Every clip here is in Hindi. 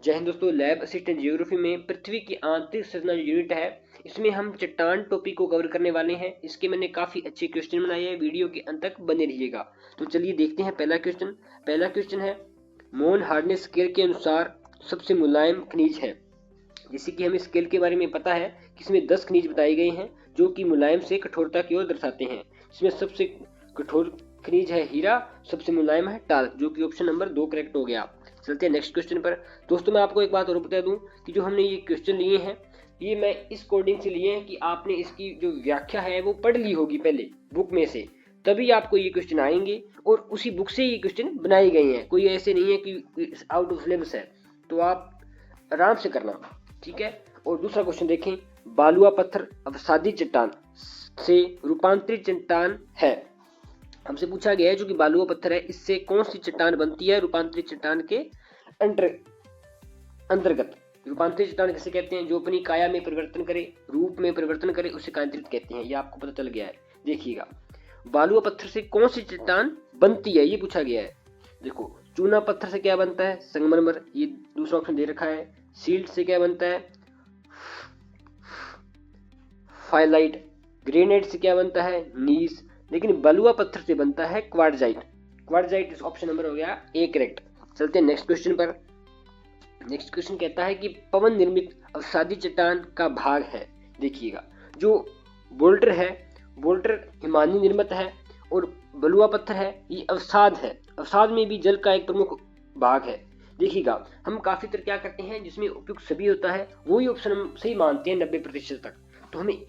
जय हिंद दोस्तों। लैब असिस्टेंट जियोग्राफी में पृथ्वी की आंतरिक संरचना जो यूनिट है, इसमें हम चट्टान टॉपिक को कवर करने वाले हैं। इसके मैंने काफी अच्छे क्वेश्चन बनाए हैं, वीडियो के अंत तक बने रहिएगा। तो चलिए देखते हैं पहला क्वेश्चन है, मोहन हार्डनेस स्केल के अनुसार सबसे मुलायम खनिज है। जैसे कि हमें स्केल के बारे में पता है कि इसमें 10 खनिज बताए गए हैं जो कि मुलायम से कठोरता की ओर दर्शाते हैं। इसमें सबसे कठोर खनिज है हीरा, सबसे मुलायम है टाल्क, जो कि ऑप्शन नंबर 2 करेक्ट हो गया। चलते हैं नेक्स्ट क्वेश्चन पर। दोस्तों मैं आपको एक बात और बता दूं कि जो हमने ये क्वेश्चन लिए हैं, ये मैं इस कोडिंग से लिए हैं कि आपने इसकी जो व्याख्या है वो पढ़ ली होगी पहले बुक में से, तभी आपको ये क्वेश्चन आएंगे और उसी बुक से ये क्वेश्चन बनाए गए हैं। कोई ऐसे नहीं है कि आउट ऑफ सिलेबस है, तो आप आराम से करना, ठीक है। और दूसरा क्वेश्चन देखें, बालुआ पत्थर अवसादी चट्टान से रूपांतरित चट्टान है। हमसे पूछा गया है जो कि बालुआ पत्थर है, इससे कौन सी चट्टान बनती है रूपांतरित चट्टान के अंतर्गत। रूपांतरित चट्टान किसे कहते हैं? जो अपनी काया में परिवर्तन करे, रूप में परिवर्तन करे, उसे कायांतरित कहते हैं। ये आपको पता चल गया है। देखिएगा, बालुआ पत्थर से कौन सी चट्टान बनती है, ये पूछा गया है। देखो, चूना पत्थर से क्या बनता है? संगमरमर, ये दूसरा ऑप्शन दे रखा है। सील्ट से क्या बनता है? फाइलाइट। ग्रेनाइट से क्या बनता है? नीस। लेकिन बलुआ पत्थर से बनता है क्वार्टजाइट। क्वार्टजाइट इस ऑप्शन नंबर हो गया ए करेक्ट। चलते हैं नेक्स्ट क्वेश्चन पर। नेक्स्ट क्वेश्चन कहता है कि पवन निर्मित अवसादी चट्टान का भाग है। देखिएगा, जो बोल्डर है, बोल्डर हिमानी निर्मित है और बलुआ पत्थर है ये अवसाद है। अवसाद में भी जल का एक प्रमुख भाग है। देखिएगा, हम काफी तरह क्या करते हैं जिसमें उपयुक्त सभी होता है वही ऑप्शन हम सही मानते हैं 90% तक, तो हमें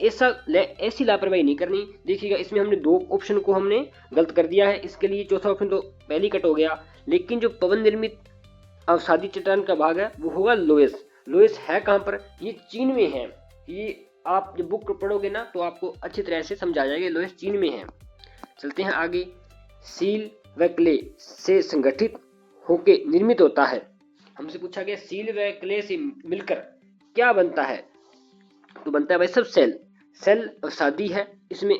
ऐसी लापरवाही नहीं करनी। देखिएगा, इसमें हमने 2 ऑप्शन को हमने गलत कर दिया है, इसके लिए चौथा ऑप्शन तो पहले ही कट हो गया। लेकिन जो पवन निर्मित अवसादी चट्टान का भाग है वो होगा लोएस। लोएस है कहाँ पर? ये चीन में है। ये आप जब बुक पढ़ोगे ना तो आपको अच्छी तरह से समझा जाएगा, लोएस चीन में है। चलते हैं आगे। सील व क्ले से संगठित होके निर्मित होता है। हमसे पूछा गया सील व क्ले से मिलकर क्या बनता है, तो बनता है भाई सब सेल अवसादी है इसमें।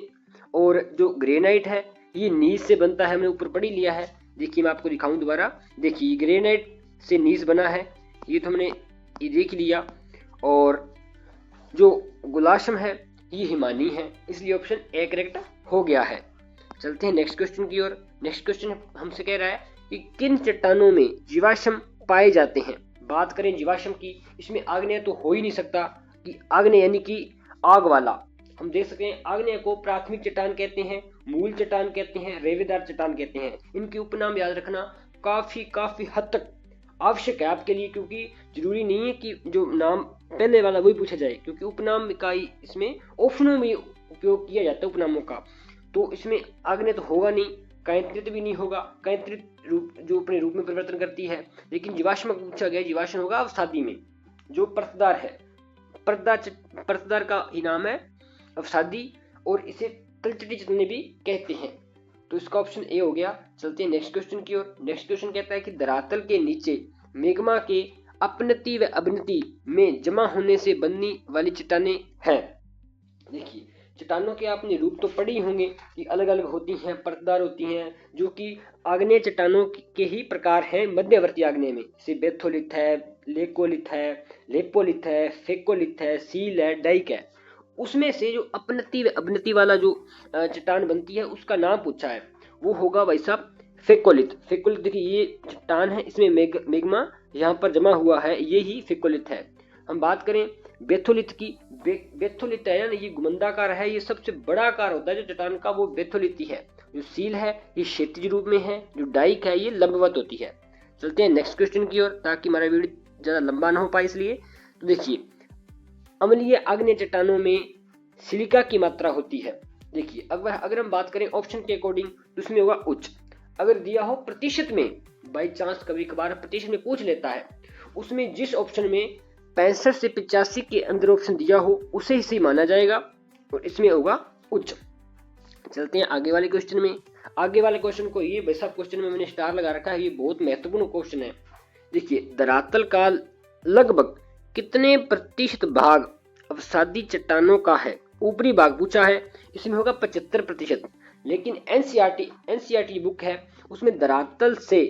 और जो ग्रेनाइट है ये नीस से बनता है, हमने ऊपर पढ़ ही लिया है। देखिए मैं आपको दिखाऊं दोबारा। देखिए ग्रेनाइट से नीस बना है, ये तो हमने ये देख लिया। और जो गुलाशम है ये हिमानी है, इसलिए ऑप्शन ए करेक्ट हो गया है। चलते हैं नेक्स्ट क्वेश्चन की ओर। नेक्स्ट क्वेश्चन हमसे कह रहा है कि किन चट्टानों में जीवाश्म पाए जाते हैं। बात करें जीवाश्म की, इसमें आग्नेय तो हो ही नहीं सकता कि आग्नेय यानी कि आग वाला। हम देख सकते हैं आग्नेय को प्राथमिक चट्टान कहते हैं, मूल चट्टान कहते हैं, रेवेदार चट्टान कहते हैं। इनके उपनाम याद रखना काफी हद तक आवश्यक है आपके लिए, क्योंकि जरूरी नहीं है कि जो नाम पहले वाला वही पूछा जाए, क्योंकि उपनाम का इसमें ऑप्शनों में उपयोग किया जाता है उपनामों का। तो इसमें आग्नेय तो होगा नहीं, कायांतरित भी नहीं होगा, कायांतरित रूप जो अपने रूप में परिवर्तन करती है। लेकिन जीवाश्म पूछा गया, जीवाश्म होगा अवसादी में जो परतदार है। परतदार का ही नाम है अवसादी, और इसे तलचटी चट्टानें भी कहते हैं। तो इसका ऑप्शन ए हो गया। चलते हैं नेक्स्ट क्वेश्चन की ओर। नेक्स्ट क्वेश्चन कहता है कि धरातल के नीचे मैग्मा के अपनति व अवनति में जमा होने से बनने वाली चट्टानें हैं। देखिए, चट्टानों के आपने रूप तो पढ़े ही होंगे कि अलग अलग होती हैं, परतदार होती हैं, जो कि आग्नेय चट्टानों के ही प्रकार हैं मध्यवर्ती आग्नेय में। जैसे बेथोलिथ है, लेकोलिथ है, लेपोलिथ है, फेकोलिथ है, सील है, डाइक है। उसमें से जो अपनति व अवनति वाला जो चट्टान बनती है उसका नाम पूछा है, वो होगा भाई साहब फेकोलिथ। फेकोलिथ देखिए ये चट्टान है, इसमें मैग्मा यहाँ पर जमा हुआ है, ये ही फेकोलिथ है। हम बात करें बेथोलिथ की, बेथोलिथ है ना, ये गुमंदाकार है, ये सबसे बड़ा आकार होता है जो चट्टान का, वो बेथोलिथ है। जो सील है ये क्षैतिज रूप में है, जो डाइक है ये लंबवत होती है। चलते हैं नेक्स्ट क्वेश्चन की ओर, ताकि हमारा वीडियो ज्यादा लंबा ना हो पाए इसलिए। तो देखिए, अम्लीय आग्नेय चट्टानों में सिलिका की मात्रा होती है। देखिए, अगर हम बात करें ऑप्शन के अकॉर्डिंग तो उसमें होगा उच्च। अगर दिया हो प्रतिशत में, बाई चांस कभी कभार प्रतिशत में पूछ लेता है, उसमें जिस ऑप्शन में 65 से 85 के अंदर ऑप्शन दिया हो उसे ही सही माना जाएगा, और इसमें होगा उच्च। चलते हैं आगे वाले क्वेश्चन में। आगे वाले क्वेश्चन को, ये वैसा क्वेश्चन में मैंने स्टार लगा रखा है, ये बहुत महत्वपूर्ण क्वेश्चन है। देखिए, धरातल का लगभग कितने प्रतिशत भाग अवसादी चट्टानों का है? ऊपरी भाग पूछा है, इसमें होगा 75%। लेकिन एनसीईआरटी बुक है, उसमें धरातल से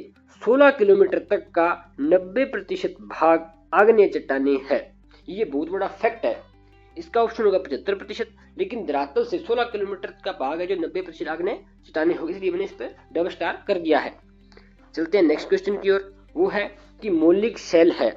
16 किलोमीटर तक का 90% भाग आग्नेय चट्टानें है। ये बहुत बड़ा फैक्ट है। इसका ऑप्शन होगा 75%, लेकिन धरातल से 16 किलोमीटर का भाग है जो 90% आग्नेय चट्टानें होगी, इसलिए मैंने इस पर डबल स्टार कर दिया है। चलते हैं नेक्स्ट क्वेश्चन की ओर। वो है कि मौलिक शैल है।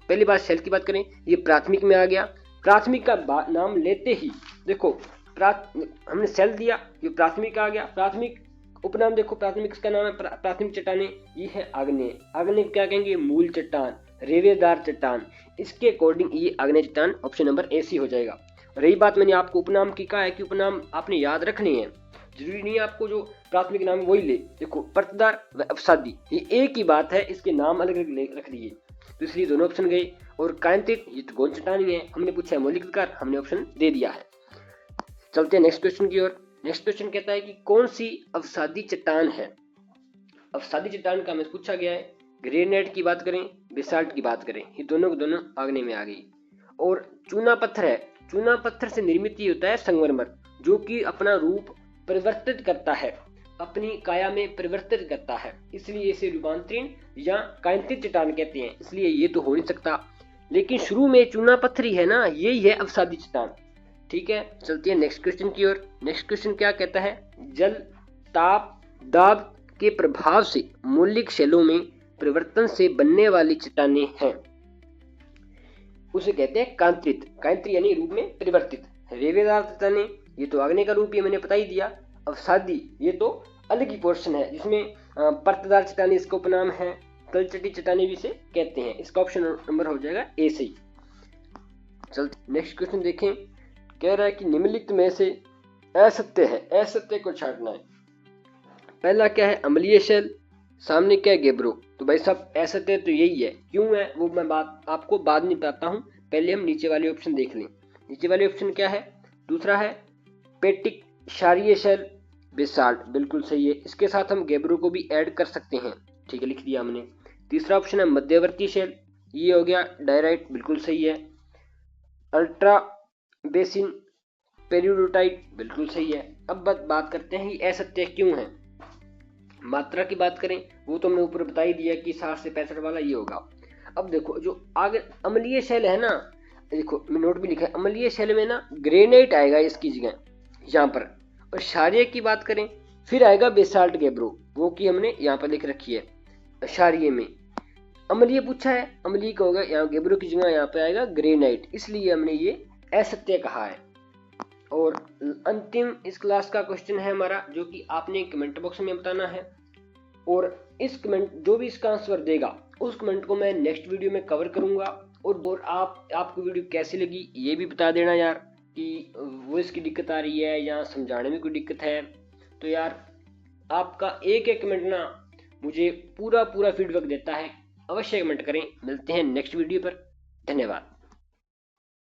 पहली बात शैल की बात करें, ये प्राथमिक में आ गया। प्राथमिक का नाम लेते ही देखो हमने शैल दिया, ये प्राथमिक आ गया। प्राथमिक उपनाम देखो, प्राथमिक इसका नाम है प्राथमिक चट्टानें, ये है आग्नेय। आग्नेय क्या कहेंगे, मूल चट्टान, रेवेदार चट्टान। इसके अकॉर्डिंग ये आग्नेय चट्टान ऑप्शन नंबर ए सी हो जाएगा। रही बात मैंने आपको उपनाम की कहा है कि उपनाम आपने याद रखने हैं, जरूरी नहीं है आपको जो प्राथमिक नाम वही ले। देखो परतदार व अवसादी ये एक ही बात है, इसके नाम अलग अलग रख दिए, तो इसलिए दोनों ऑप्शन गए। और कांतित ये तो गौण चट्टान है, हमने पूछा है मौलिक अधिकार, हमने ऑप्शन दे दिया है। चलते हैं नेक्स्ट क्वेश्चन की ओर। नेक्स्ट क्वेश्चन कहता है कि कौन सी अवसादी चट्टान है। अवसादी चट्टान का हमें पूछा गया है। ग्रेनाइट की बात करें, बेसाल्ट की बात करें, ये दोनों के दोनों आग्नेय में आ गई। और चूना पत्थर है। चूना पत्थर से निर्मित ये होता है संगमरमर, जो कि अपना रूप परिवर्तित करता है, अपनी काया में परिवर्तित करता है, इसलिए इसे रूपांतरण या कांतित चट्टान कहते हैं। इसलिए ये तो हो नहीं सकता, लेकिन शुरू में चूना पत्थर ही है ना, यही है अवसादी चट्टान। ठीक है, चलती है नेक्स्ट क्वेश्चन की ओर। नेक्स्ट क्वेश्चन क्या कहता है, जल, ताप, दाब के प्रभाव से मौलिक शैलों में परिवर्तन से बनने वाली चट्टानें हैं, उसे कहते हैं कांतित। कांतित यानी रूप में परिवर्तित। रेवेदार चट्टानें ये तो आग्नेय का रूप, ये मैंने बता ही दिया। अवसादी ये तो अलग ही पोर्शन है, जिसमें परतदार चट्टानें इसका उपनाम है, तलचटी चट्टानें भी इसे कहते हैं। इसका ऑप्शन नंबर हो जाएगा ए सही। चलते नेक्स्ट क्वेश्चन देखें। कह रहा है कि निम्नलिखित में से असत्य है, असत्य को छांटना है। पहला क्या है, अम्लीय शैल, सामने क्या है, गेब्रो। तो भाई साहब असत्य तो यही है, क्यों है वो मैं बात आपको बाद में बताता हूँ, पहले हम नीचे वाले ऑप्शन देख लें। नीचे वाले ऑप्शन क्या है, दूसरा है पेटिक क्षारीय शैल, बेसाल्ट, बिल्कुल सही है। इसके साथ हम गेब्रो को भी ऐड कर सकते हैं, ठीक है, लिख दिया हमने। तीसरा ऑप्शन है मध्यवर्ती शैल, ये हो गया डायराइट, बिल्कुल सही है। अल्ट्रा बेसिन पेरियोडोटाइट, बिल्कुल सही है। अब बात करते हैं कि असत्य क्यों है। मात्रा की बात करें, वो तो हमने ऊपर बता ही दिया कि 60 से 65 वाला ये होगा। अब देखो जो आगे अम्लीय शैल है ना, देखो मैं नोट भी लिखा है, अम्लीय शैल में ना ग्रेनाइट आएगा इसकी जगह यहाँ पर। और क्षारीय की बात करें, फिर आएगा बेसाल्ट गेब्रो, वो की हमने यहाँ पर लिख रखी है। क्षारीय में अम्लीय पूछा है, अम्लीय का होगा यहाँ गेब्रो की जगह यहाँ पे आएगा ग्रेनाइट, इसलिए हमने ये असत्य कहा है। और अंतिम इस क्लास का क्वेश्चन है हमारा, जो कि आपने कमेंट बॉक्स में बताना है। और इस कमेंट जो भी इसका आंसर देगा उस कमेंट को मैं नेक्स्ट वीडियो में कवर करूंगा। और आपको वीडियो कैसी लगी ये भी बता देना यार, कि वॉइस की दिक्कत आ रही है या समझाने में कोई दिक्कत है। तो यार आपका एक एक कमेंट ना मुझे पूरा फीडबैक देता है। अवश्य कमेंट करें। मिलते हैं नेक्स्ट वीडियो पर। धन्यवाद।